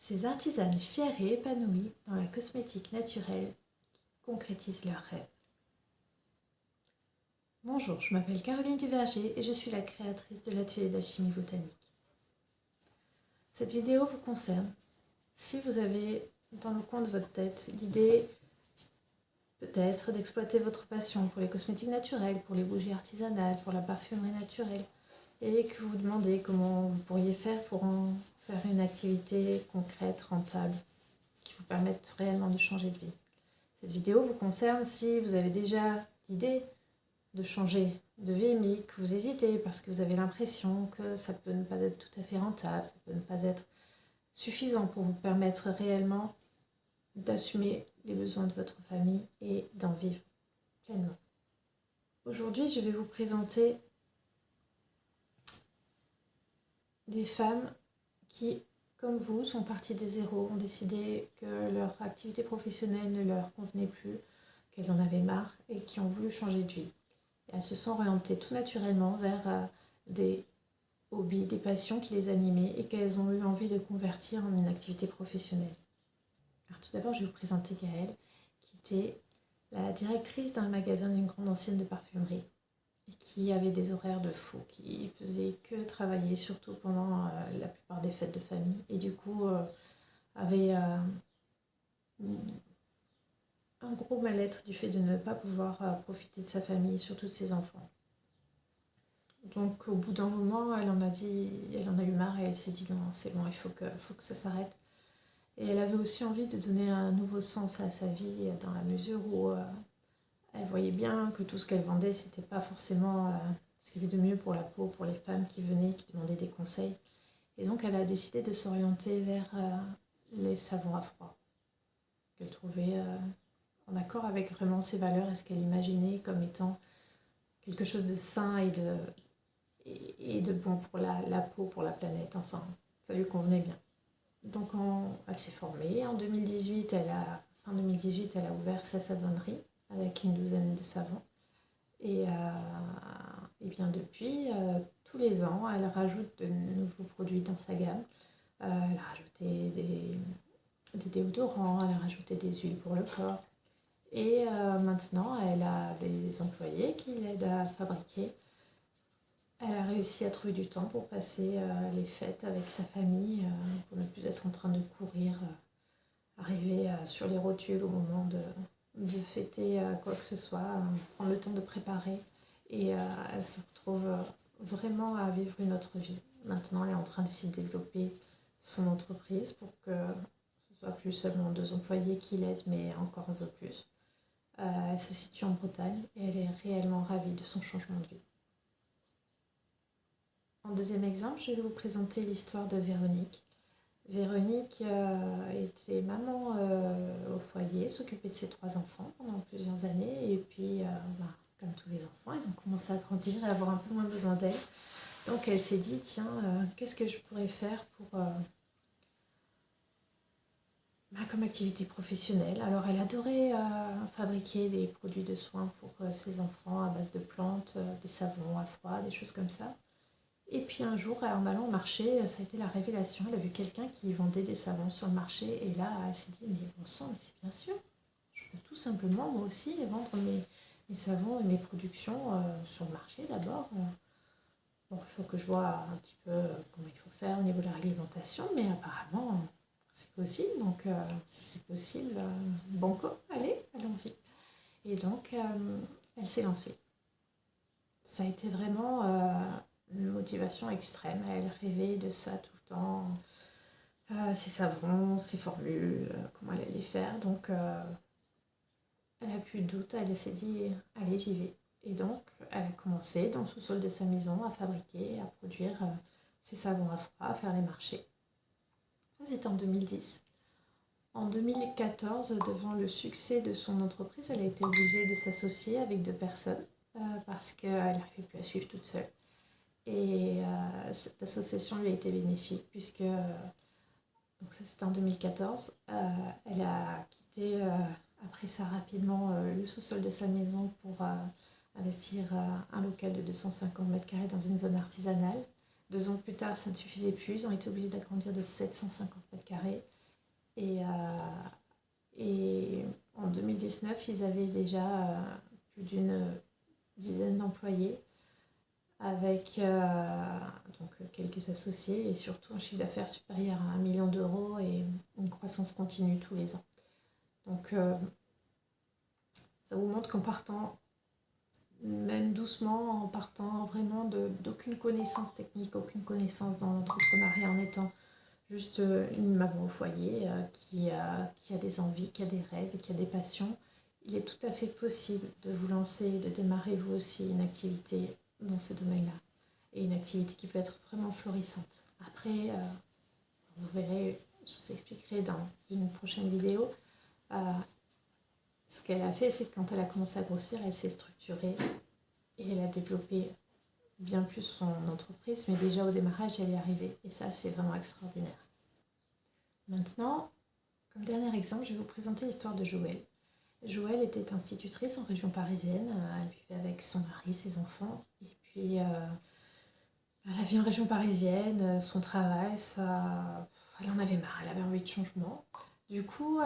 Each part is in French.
Ces artisanes fières et épanouies dans la cosmétique naturelle qui concrétisent leurs rêves. Bonjour, je m'appelle Caroline Duverger et je suis la créatrice de l'atelier d'alchimie botanique. Cette vidéo vous concerne si vous avez dans le coin de votre tête l'idée peut-être d'exploiter votre passion pour les cosmétiques naturels, pour les bougies artisanales, pour la parfumerie naturelle et que vous vous demandez comment vous pourriez faire pour en faire une activité concrète, rentable, qui vous permette réellement de changer de vie. Cette vidéo vous concerne si vous avez déjà l'idée de changer de vie, mais que vous hésitez parce que vous avez l'impression que ça peut ne pas être tout à fait rentable, ça peut ne pas être suffisant pour vous permettre réellement d'assumer les besoins de votre famille et d'en vivre pleinement. Aujourd'hui, je vais vous présenter des femmes qui, comme vous, sont parties des zéros, ont décidé que leur activité professionnelle ne leur convenait plus, qu'elles en avaient marre et qui ont voulu changer de vie. Et elles se sont orientées tout naturellement vers des hobbies, des passions qui les animaient et qu'elles ont eu envie de convertir en une activité professionnelle. Alors tout d'abord, je vais vous présenter Gaëlle, qui était la directrice d'un magasin d'une grande ancienne de parfumerie et qui avait des horaires de fou, qui faisait que travailler, surtout pendant la plupart des fêtes de famille, et du coup avait un gros mal-être du fait de ne pas pouvoir profiter de sa famille, surtout de ses enfants. Donc au bout d'un moment, elle en a eu marre et elle s'est dit non, c'est bon, il faut que ça s'arrête. Et elle avait aussi envie de donner un nouveau sens à sa vie, dans la mesure où elle voyait bien que tout ce qu'elle vendait, c'était pas forcément ce qu'il y avait de mieux pour la peau, pour les femmes qui venaient, qui demandaient des conseils. Et donc elle a décidé de s'orienter vers les savons à froid, qu'elle trouvait en accord avec vraiment ses valeurs et ce qu'elle imaginait comme étant quelque chose de sain et de bon pour la peau, pour la planète. Enfin, ça lui convenait bien. Donc elle s'est formée. En 2018, fin 2018, elle a ouvert sa savonnerie avec une douzaine de savons. Et bien depuis, tous les ans, elle rajoute de nouveaux produits dans sa gamme. Elle a rajouté des déodorants, elle a rajouté des huiles pour le corps. Et maintenant, elle a des employés qui l'aident à fabriquer. Elle a réussi à trouver du temps pour passer les fêtes avec sa famille, pour ne plus être en train de courir, arriver sur les rotules au moment de fêter quoi que ce soit, prendre le temps de préparer. Et elle se retrouve vraiment à vivre une autre vie. Maintenant, elle est en train d'essayer de développer son entreprise pour que ce soit plus seulement 2 employés qui l'aident, mais encore un peu plus. Elle se situe en Bretagne et elle est réellement ravie de son changement de vie. En deuxième exemple, je vais vous présenter l'histoire de Véronique. Véronique était maman au foyer, s'occupait de ses 3 enfants pendant plusieurs années. Et puis, comme tous les enfants, ils ont commencé à grandir et à avoir un peu moins besoin d'elle. Donc elle s'est dit, tiens, qu'est-ce que je pourrais faire pour comme activité professionnelle. Alors elle adorait fabriquer des produits de soins pour ses enfants à base de plantes, des savons à froid, des choses comme ça. Et puis un jour, en allant au marché, ça a été la révélation. Elle a vu quelqu'un qui vendait des savons sur le marché. Et là, elle s'est dit, mais bon sang, mais c'est bien sûr. Je peux tout simplement, moi aussi, vendre mes savons et mes productions sur le marché d'abord. Bon, il faut que je vois un petit peu comment il faut faire au niveau de la réglementation. Mais apparemment, c'est possible. Donc, si c'est possible, banco, allons-y. Et donc, elle s'est lancée. Ça a été vraiment une motivation extrême. Elle rêvait de ça tout le temps. Ses savons, ses formules, comment elle allait faire. Donc, elle n'a plus de doute. Elle s'est dit, allez, j'y vais. Et donc, elle a commencé dans le sous-sol de sa maison à fabriquer, à produire ses savons à froid, à faire les marchés. Ça, c'était en 2010. En 2014, devant le succès de son entreprise, elle a été obligée de s'associer avec 2 personnes parce qu'elle n'arrivait plus à suivre toute seule. Et cette association lui a été bénéfique puisque, donc ça c'était en 2014, elle a quitté après ça rapidement le sous-sol de sa maison pour investir un local de 250 mètres carrés dans une zone artisanale. 2 ans plus tard, ça ne suffisait plus, ils ont été obligés d'agrandir de 750 mètres carrés. Et en 2019, ils avaient déjà plus d'une dizaine d'employés avec donc quelques associés et surtout un chiffre d'affaires supérieur à 1 million d'euros et une croissance continue tous les ans. Donc ça vous montre qu'en partant, même doucement, en partant vraiment d'aucune connaissance technique, aucune connaissance dans l'entrepreneuriat, en étant juste une maman au foyer qui a des envies, qui a des rêves, qui a des passions, il est tout à fait possible de vous lancer, de démarrer vous aussi une activité dans ce domaine-là. Et une activité qui peut être vraiment florissante. Après, vous verrez, je vous expliquerai dans une prochaine vidéo, ce qu'elle a fait, c'est que quand elle a commencé à grossir, elle s'est structurée et elle a développé bien plus son entreprise, mais déjà au démarrage, elle y est arrivée. Et ça, c'est vraiment extraordinaire. Maintenant, comme dernier exemple, je vais vous présenter l'histoire de Joëlle. Joëlle était institutrice en région parisienne. Elle vivait avec son mari, ses enfants. Et puis, elle vit en région parisienne, son travail, elle en avait marre, elle avait envie de changement. Du coup,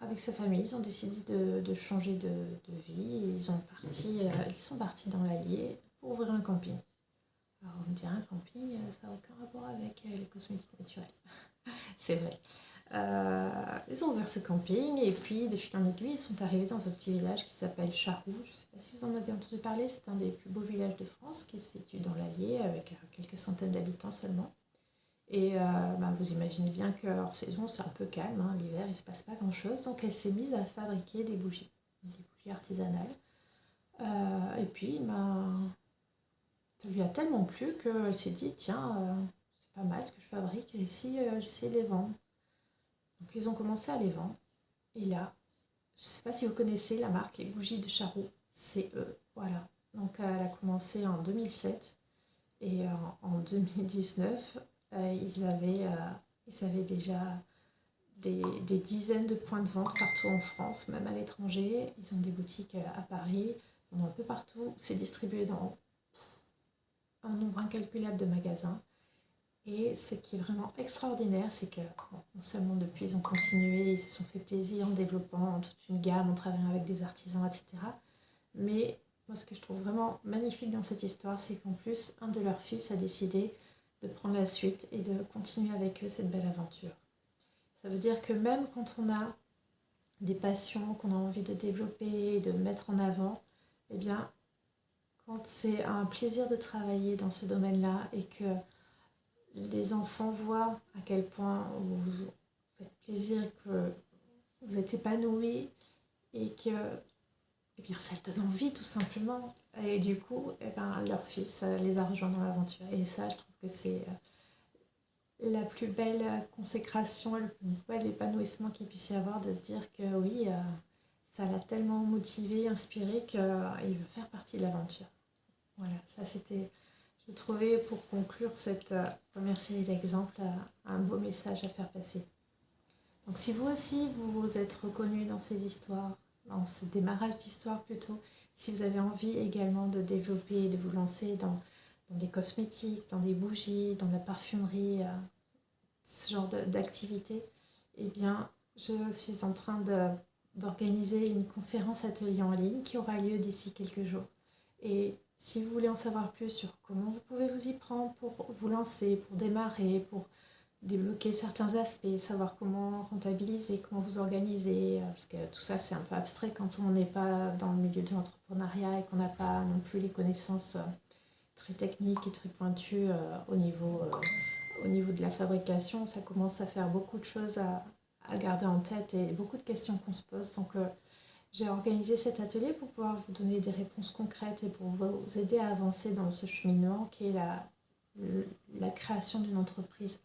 avec sa famille, ils ont décidé de changer de vie. Ils sont partis dans l'Allier pour ouvrir un camping. Alors, on me dirait un camping, ça n'a aucun rapport avec les cosmétiques naturels. C'est vrai. Ils ont ouvert ce camping et puis, de fil en aiguille, ils sont arrivés dans un petit village qui s'appelle Charroux. Je ne sais pas si vous en avez entendu parler, c'est un des plus beaux villages de France qui se situe dans l'Allier avec quelques centaines d'habitants seulement. Et vous imaginez bien que hors saison, c'est un peu calme, hein. L'hiver, il ne se passe pas grand-chose. Donc, elle s'est mise à fabriquer des bougies artisanales. Et puis, ça lui a tellement plu qu'elle s'est dit, tiens, c'est pas mal ce que je fabrique, et si j'essayais de les vendre. Donc ils ont commencé à les vendre. Et là, je ne sais pas si vous connaissez la marque, les bougies de Charroux, c'est eux. Voilà. Donc elle a commencé en 2007 et en 2019, ils avaient déjà des dizaines de points de vente partout en France, même à l'étranger. Ils ont des boutiques à Paris, ils en ont un peu partout. C'est distribué dans un nombre incalculable de magasins. Et ce qui est vraiment extraordinaire, c'est que non seulement depuis ils ont continué, ils se sont fait plaisir en développant toute une gamme, en travaillant avec des artisans, etc. Mais moi ce que je trouve vraiment magnifique dans cette histoire, c'est qu'en plus un de leurs fils a décidé de prendre la suite et de continuer avec eux cette belle aventure. Ça veut dire que même quand on a des passions qu'on a envie de développer, de mettre en avant, eh bien quand c'est un plaisir de travailler dans ce domaine-là et que les enfants voient à quel point vous vous faites plaisir, que vous êtes épanoui et que ça donne envie tout simplement. Et du coup, leur fils les a rejoints dans l'aventure. Et ça, je trouve que c'est la plus belle consécration, le plus bel épanouissement qu'il puisse y avoir de se dire que oui, ça l'a tellement motivé, inspiré qu'il veut faire partie de l'aventure. Voilà, ça c'était... Je trouvais pour conclure cette première série d'exemples un beau message à faire passer. Donc si vous aussi vous êtes reconnu dans ces histoires, dans ce démarrage d'histoire plutôt, si vous avez envie également de développer, de vous lancer dans des cosmétiques, dans des bougies, dans la parfumerie, ce genre d'activité, eh bien je suis en train d'organiser une conférence atelier en ligne qui aura lieu d'ici quelques jours. Et si vous voulez en savoir plus sur comment vous pouvez vous y prendre pour vous lancer, pour démarrer, pour débloquer certains aspects, savoir comment rentabiliser, comment vous organiser, parce que tout ça c'est un peu abstrait quand on n'est pas dans le milieu de l'entrepreneuriat et qu'on n'a pas non plus les connaissances très techniques et très pointues au niveau de la fabrication. Ça commence à faire beaucoup de choses à garder en tête et beaucoup de questions qu'on se pose. Donc j'ai organisé cet atelier pour pouvoir vous donner des réponses concrètes et pour vous aider à avancer dans ce cheminement qui est la création d'une entreprise.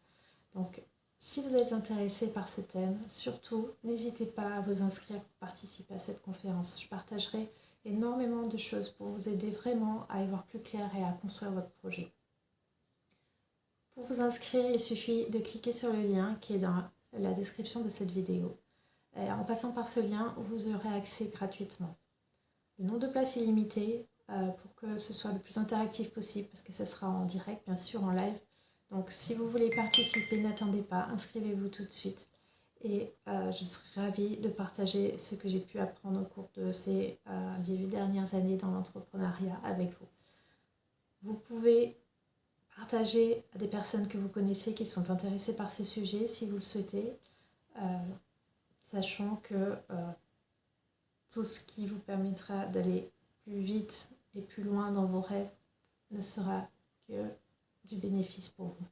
Donc, si vous êtes intéressé par ce thème, surtout, n'hésitez pas à vous inscrire pour participer à cette conférence. Je partagerai énormément de choses pour vous aider vraiment à y voir plus clair et à construire votre projet. Pour vous inscrire, il suffit de cliquer sur le lien qui est dans la description de cette vidéo. Et en passant par ce lien, vous aurez accès gratuitement. Le nombre de places est limité pour que ce soit le plus interactif possible, parce que ça sera en direct, bien sûr, en live. Donc si vous voulez participer, n'attendez pas, inscrivez-vous tout de suite. Et je serai ravie de partager ce que j'ai pu apprendre au cours de ces 18 dernières années dans l'entrepreneuriat avec vous. Vous pouvez partager à des personnes que vous connaissez qui sont intéressées par ce sujet si vous le souhaitez, sachant que tout ce qui vous permettra d'aller plus vite et plus loin dans vos rêves ne sera que du bénéfice pour vous.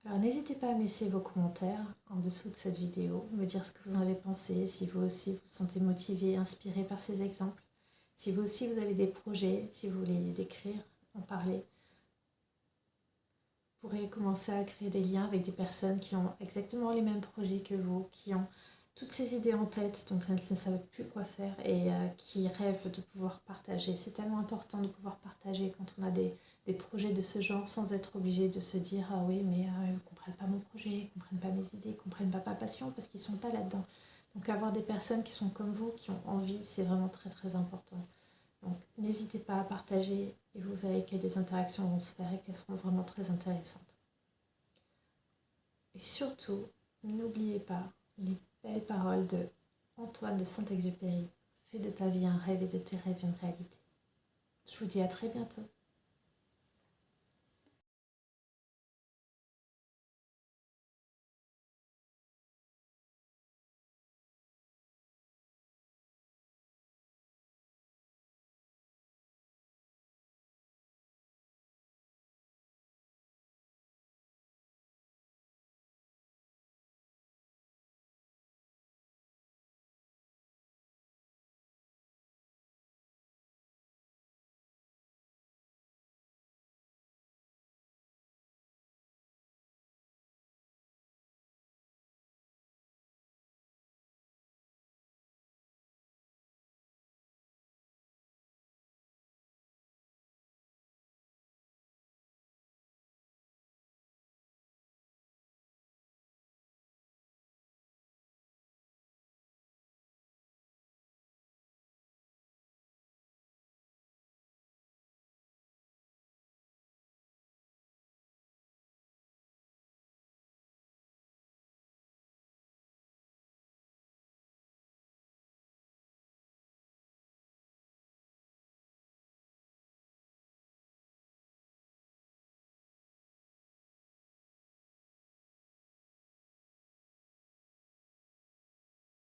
Alors n'hésitez pas à me laisser vos commentaires en dessous de cette vidéo, me dire ce que vous en avez pensé, si vous aussi vous vous sentez motivé, inspiré par ces exemples, si vous aussi vous avez des projets, si vous voulez les décrire, en parler. Vous pourrez commencer à créer des liens avec des personnes qui ont exactement les mêmes projets que vous, qui ont toutes ces idées en tête dont elles ne savent plus quoi faire et qui rêvent de pouvoir partager. C'est tellement important de pouvoir partager quand on a des projets de ce genre sans être obligé de se dire « Ah oui, mais ils ne comprennent pas mon projet, ils ne comprennent pas mes idées, ils ne comprennent pas ma passion parce qu'ils ne sont pas là-dedans. » Donc avoir des personnes qui sont comme vous, qui ont envie, c'est vraiment très très important. Donc n'hésitez pas à partager et vous verrez que des interactions vont se faire et qu'elles seront vraiment très intéressantes. Et surtout, n'oubliez pas les belles paroles de Antoine de Saint-Exupéry. Fais de ta vie un rêve et de tes rêves une réalité. Je vous dis à très bientôt.